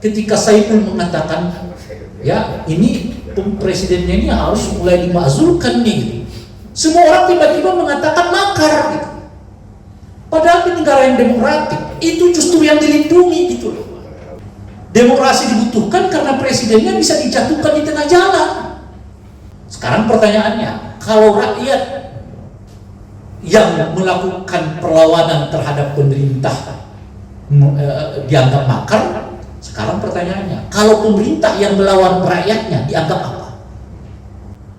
ketika saya pun mengatakan, ya ini presidennya ini harus mulai dimakzulkan nih gitu. Semua orang tiba-tiba mengatakan makar gitu. Padahal di negara yang demokratik itu justru yang dilindungi gitu loh. Demokrasi dibutuhkan karena presidennya bisa dijatuhkan di tengah jalan. Sekarang pertanyaannya, kalau rakyat yang melakukan perlawanan terhadap pemerintah dianggap makar, sekarang pertanyaannya, kalau pemerintah yang melawan rakyatnya dianggap apa?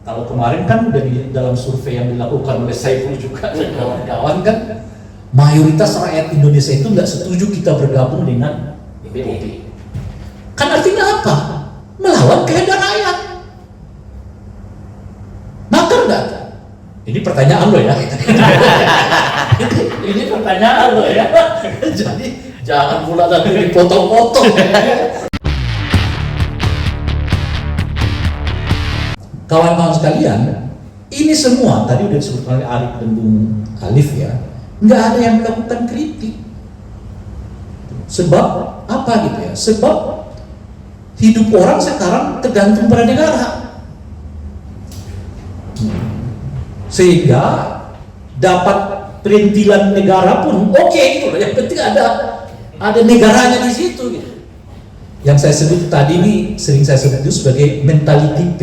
Kalau kemarin kan udah di dalam survei yang dilakukan oleh Saiful juga dan kawan-kawan kan, mayoritas rakyat Indonesia itu nggak setuju kita bergabung dengan BOP. Kan artinya apa? Melawan kehendak rakyat. Makar nggak? Ini pertanyaan lo ya. Ini pertanyaan lo ya. Jadi jangan pula nanti dipotong-potong. Kawan-kawan sekalian, ini semua tadi udah disebutkan oleh Arif dan Bung Alif ya, nggak ada yang melakukan kritik. Sebab apa gitu ya? Sebab hidup orang sekarang tergantung pada negara. Sehingga dapat perintilan negara pun oke gitu loh. Yang penting ada negaranya di situ gitu. Yang saya sebut tadi ini sering saya sebut itu sebagai mentality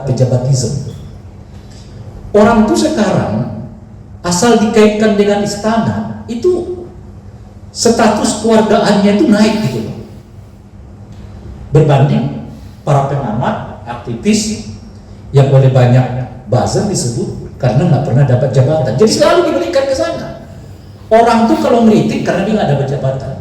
pejabatisme. Orang tuh sekarang asal dikaitkan dengan istana itu status keluargaannya itu naik gitu loh. Berbanding para pengamat, aktivis yang oleh banyak buzzer disebut karena nggak pernah dapat jabatan. Jadi selalu diberikan ke sana. Orang tuh kalau ngeritik karena dia nggak dapat jabatan.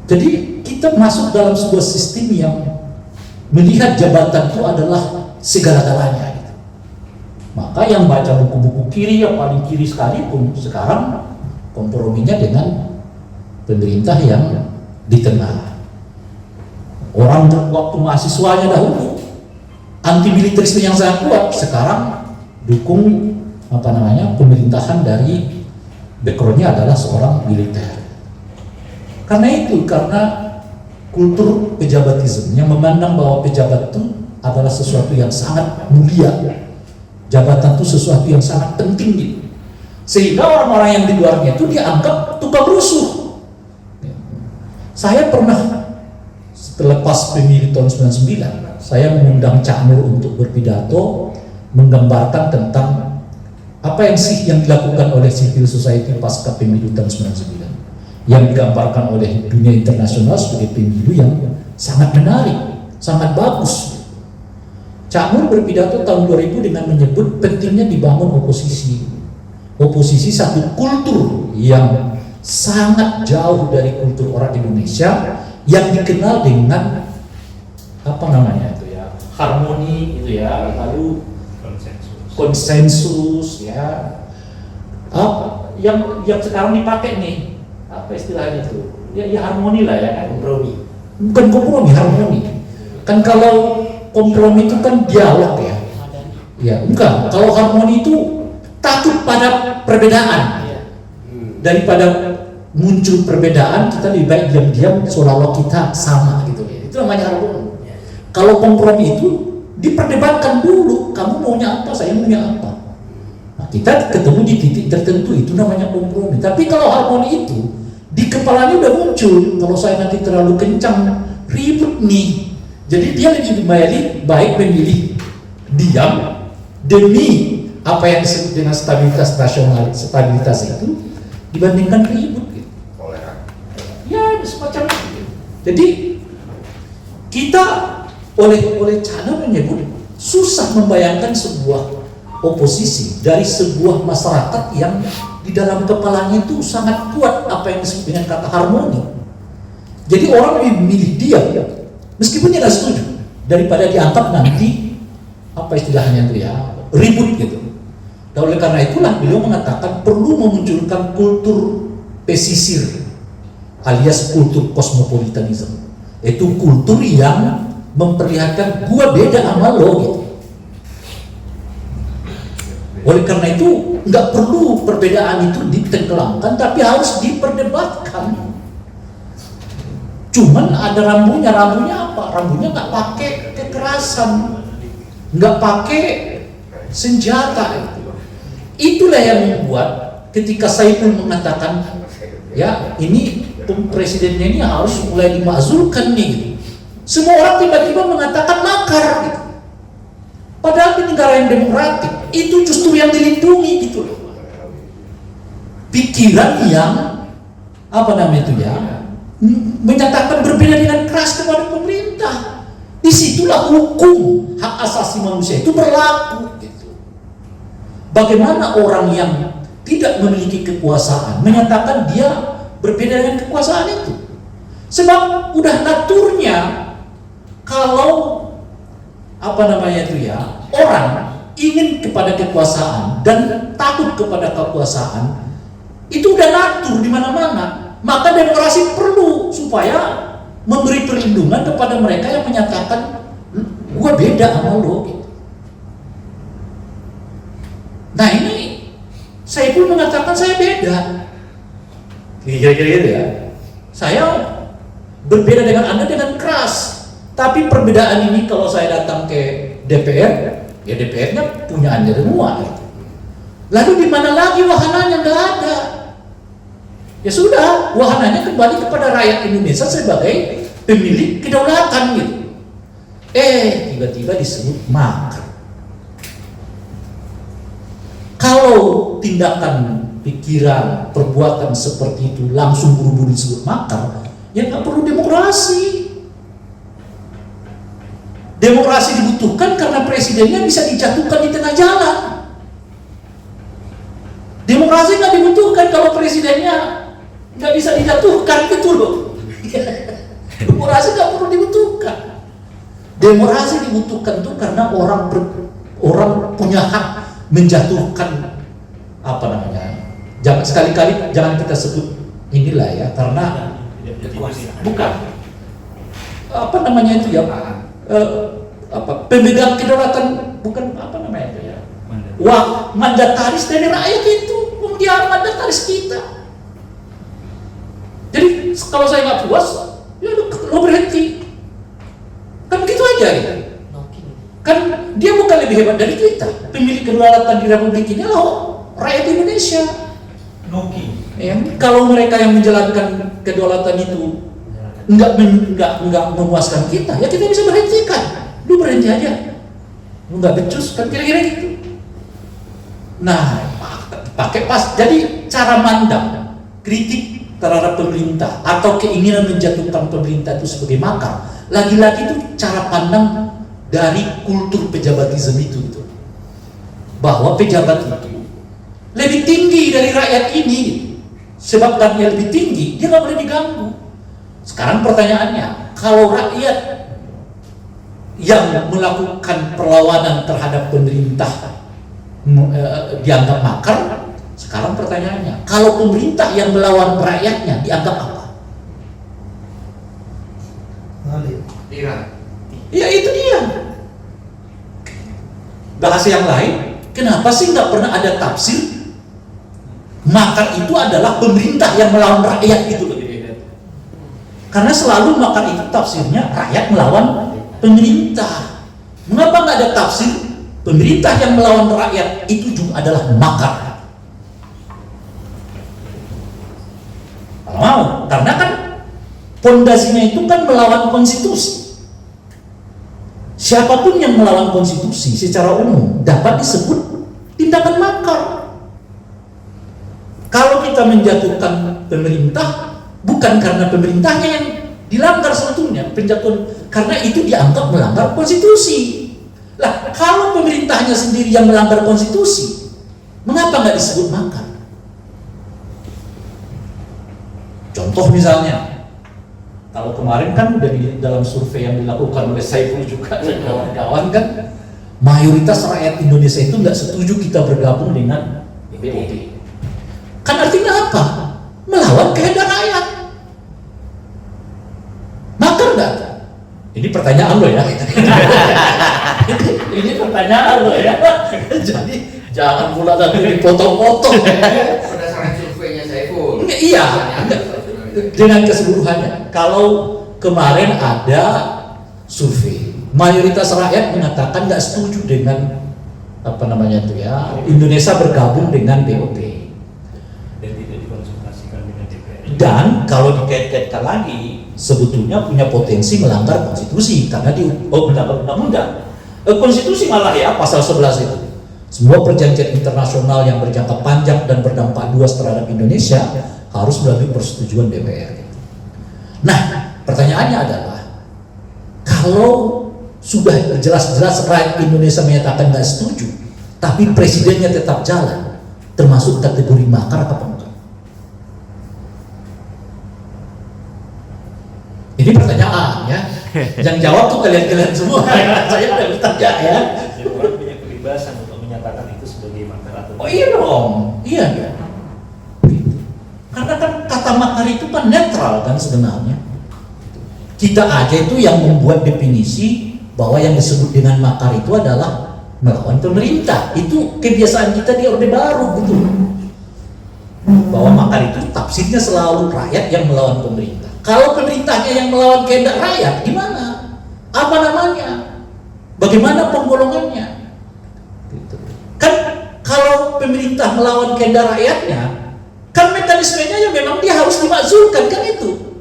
Jadi kita masuk dalam sebuah sistem yang melihat jabatan itu adalah segala-galanya. Gitu. Maka yang baca buku-buku kiri yang paling kiri sekalipun sekarang komprominya dengan pemerintah yang di tengah. Orang waktu mahasiswanya dahulu anti militerisme yang sangat kuat, sekarang dukung pemerintahan dari backgroundnya adalah seorang militer. Karena itu, karena kultur pejabatisme yang memandang bahwa pejabat itu adalah sesuatu yang sangat mulia, jabatan itu sesuatu yang sangat penting gitu. Sehingga orang-orang yang di luarnya itu dianggap tukang rusuh. Saya pernah selepas pemilu tahun 99, saya mengundang Cak Nur untuk berpidato menggambarkan tentang apa yang dilakukan oleh civil society pasca pemilu tahun 99 yang digambarkan oleh dunia internasional sebagai pemilu yang sangat menarik, sangat bagus. Cak Nur berpidato tahun 2000 dengan menyebut pentingnya dibangun oposisi. Oposisi satu kultur yang sangat jauh dari kultur orang Indonesia yang dikenal dengan harmoni gitu ya, lalu konsensus ya, yang sekarang dipakai nih apa istilahnya itu ya harmoni lah ya, kompromi, bukan kompromi, harmoni kan. Kalau kompromi itu kan dialog ya enggak. Kalau harmoni itu takut pada perbedaan, daripada muncul perbedaan kita lebih baik diam-diam seolah-olah kita sama gitu ya. Itu namanya harmoni. Kalau kompromi itu diperdebatkan dulu, kamu maunya apa, saya maunya apa. Nah, kita ketemu di titik tertentu, itu namanya kompromi. Tapi kalau harmoni itu di kepalanya udah muncul, kalau saya nanti terlalu kencang ribut nih. Jadi dia lebih baik memilih diam demi apa yang disebut dengan stabilitas nasional, stabilitas itu dibandingkan ribut gitu. Ya semacam itu. Jadi kita oleh Cana menyebut susah membayangkan sebuah oposisi dari sebuah masyarakat yang di dalam kepalanya itu sangat kuat apa yang disebut dengan kata harmoni. Jadi orang lebih memilih diam meskipun dia tidak setuju daripada dianggap nanti apa istilahnya itu ya ribut gitu. Dan oleh karena itulah beliau mengatakan perlu memunculkan kultur pesisir alias kultur kosmopolitanisme, yaitu kultur yang memperlihatkan gua beda sama lo gitu. Oleh karena itu nggak perlu perbedaan itu ditenggelamkan, tapi harus diperdebatkan. Cuman ada rambunya apa? Rambunya nggak pakai kekerasan, nggak pakai senjata. Itulah yang membuat ketika Saiful mengatakan, ya ini presidennya ini harus mulai dimakzulkan nih gitu. Semua orang tiba-tiba mengatakan makar gitu. Padahal di negara yang demokratik itu justru yang dilindungi gitu loh. Pikiran yang menyatakan berbeda dengan keras kepada pemerintah. Disitulah hukum hak asasi manusia itu berlaku gitu. Bagaimana orang yang tidak memiliki kekuasaan menyatakan dia berbeda dengan kekuasaan itu? Sebab udah naturnya kalau orang ingin kepada kekuasaan dan takut kepada kekuasaan, itu udah natur di mana-mana. Maka demokrasi perlu supaya memberi perlindungan kepada mereka yang menyatakan gua beda sama lo gitu. Nah ini saya pun mengatakan saya beda, kira-kira gitu ya. Saya berbeda dengan Anda dengan keras. Tapi perbedaan ini kalau saya datang ke DPR, ya DPR-nya punya Anda semua. Lalu di mana lagi wahananya? Nggak ada. Ya sudah, wahananya kembali kepada rakyat Indonesia sebagai pemilik kedaulatan gitu. Tiba-tiba disebut makar. Kalau tindakan, pikiran, perbuatan seperti itu langsung buru-buru disebut makar, ya nggak perlu demokrasi. Demokrasi dibutuhkan karena presidennya bisa dijatuhkan di tengah jalan. Demokrasi nggak dibutuhkan kalau presidennya nggak bisa dijatuhkan, gitu loh. Demokrasi nggak perlu dibutuhkan. Demokrasi dibutuhkan tuh karena orang punya hak menjatuhkan jangan sekali-kali jangan kita sebut inilah ya, karena bukan pemegang kedaulatan, bukan mandataris dari rakyat itu, dia mandataris kita. Jadi kalau saya nggak puas, ya lo berhenti, kan begitu aja gitu. Kan dia bukan lebih hebat dari kita. Pemilik kedaulatan di Republik ini loh rakyat Indonesia. Ya, kalau mereka yang menjalankan kedaulatan itu enggak memuaskan kita, ya kita bisa berhentikan. Lu berhenti aja, lu nggak becus, kan kira-kira gitu. Nah, pakai pas. Jadi cara mandang kritik terhadap pemerintah atau keinginan menjatuhkan pemerintah itu sebagai makar, lagi-lagi itu cara pandang dari kultur pejabatisme itu gitu. Bahwa pejabat itu lebih tinggi dari rakyat ini, sebab karena lebih tinggi dia nggak boleh diganggu. Sekarang pertanyaannya, kalau rakyat yang melakukan perlawanan terhadap pemerintah dianggap makar, sekarang pertanyaannya, kalau pemerintah yang melawan rakyatnya dianggap apa? Ya itu dia. Bahasa yang lain, kenapa sih nggak pernah ada tafsir makar itu adalah pemerintah yang melawan rakyat gitu? Karena selalu makar itu tafsirnya rakyat melawan pemerintah. Mengapa nggak ada tafsir pemerintah yang melawan rakyat itu juga adalah makar? Kalau mau, karena kan pondasinya itu kan melawan konstitusi. Siapapun yang melawan konstitusi secara umum dapat disebut tindakan makar. Kalau kita menjatuhkan pemerintah, bukan karena pemerintahnya yang dilanggar sebetulnya, penjatuhan, karena itu dianggap melanggar konstitusi. Lah, kalau pemerintahnya sendiri yang melanggar konstitusi, mengapa nggak disebut makar? Contoh misalnya, kalau kemarin kan dari dalam survei yang dilakukan oleh Saiful juga dan kawan-kawan kan, mayoritas rakyat Indonesia itu nggak setuju kita bergabung dengan BOP. Kan artinya apa? Melawan kehendak rakyat. Makar nggak? Ini pertanyaan lo ya. Ini pertanyaan lo ya. Jadi jangan pula nanti dipotong-potong. Berdasarkan surveinya Saiful. Iya. Dengan keseluruhannya. Kalau kemarin ada survei, mayoritas rakyat mengatakan nggak setuju dengan apa namanya itu ya, Indonesia bergabung dengan BOT. Dan tidak dikonsultasikan dengan DPR. Dan kalau dikait-kaitkan lagi, sebetulnya punya potensi melanggar konstitusi karena melanggar undang-undang. Konstitusi malah ya pasal 11 itu. Semua perjanjian internasional yang berjangka panjang dan berdampak luas terhadap Indonesia harus melalui persetujuan DPR. Nah, pertanyaannya adalah, kalau sudah jelas-jelas rakyat Indonesia menyatakan nggak setuju, tapi presidennya tetap jalan, termasuk kategori makar apa enggak? Ini pertanyaan ya. Yang jawab tuh kalian-kalian semua. Saya udah bertanya ya. Jadi orang punya kebebasan untuk menyatakan itu sebagai makar atau Oh iya dong, iya ya. Karena kan kata makar itu kan netral kan sebenarnya. Kita aja itu yang membuat definisi bahwa yang disebut dengan makar itu adalah melawan pemerintah. Itu kebiasaan kita di Orde Baru gitu. Bahwa makar itu tafsirnya selalu rakyat yang melawan pemerintah. Kalau pemerintahnya yang melawan kehendak rakyat, gimana? Apa namanya? Bagaimana penggolongannya? Gitu. Kan kalau pemerintah melawan kehendak rakyatnya, kan mekanismenya ya memang dia harus dimakzulkan kan itu.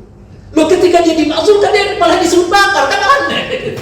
Loh ketika dia dimakzulkan dia malah disebut makar, kan aneh.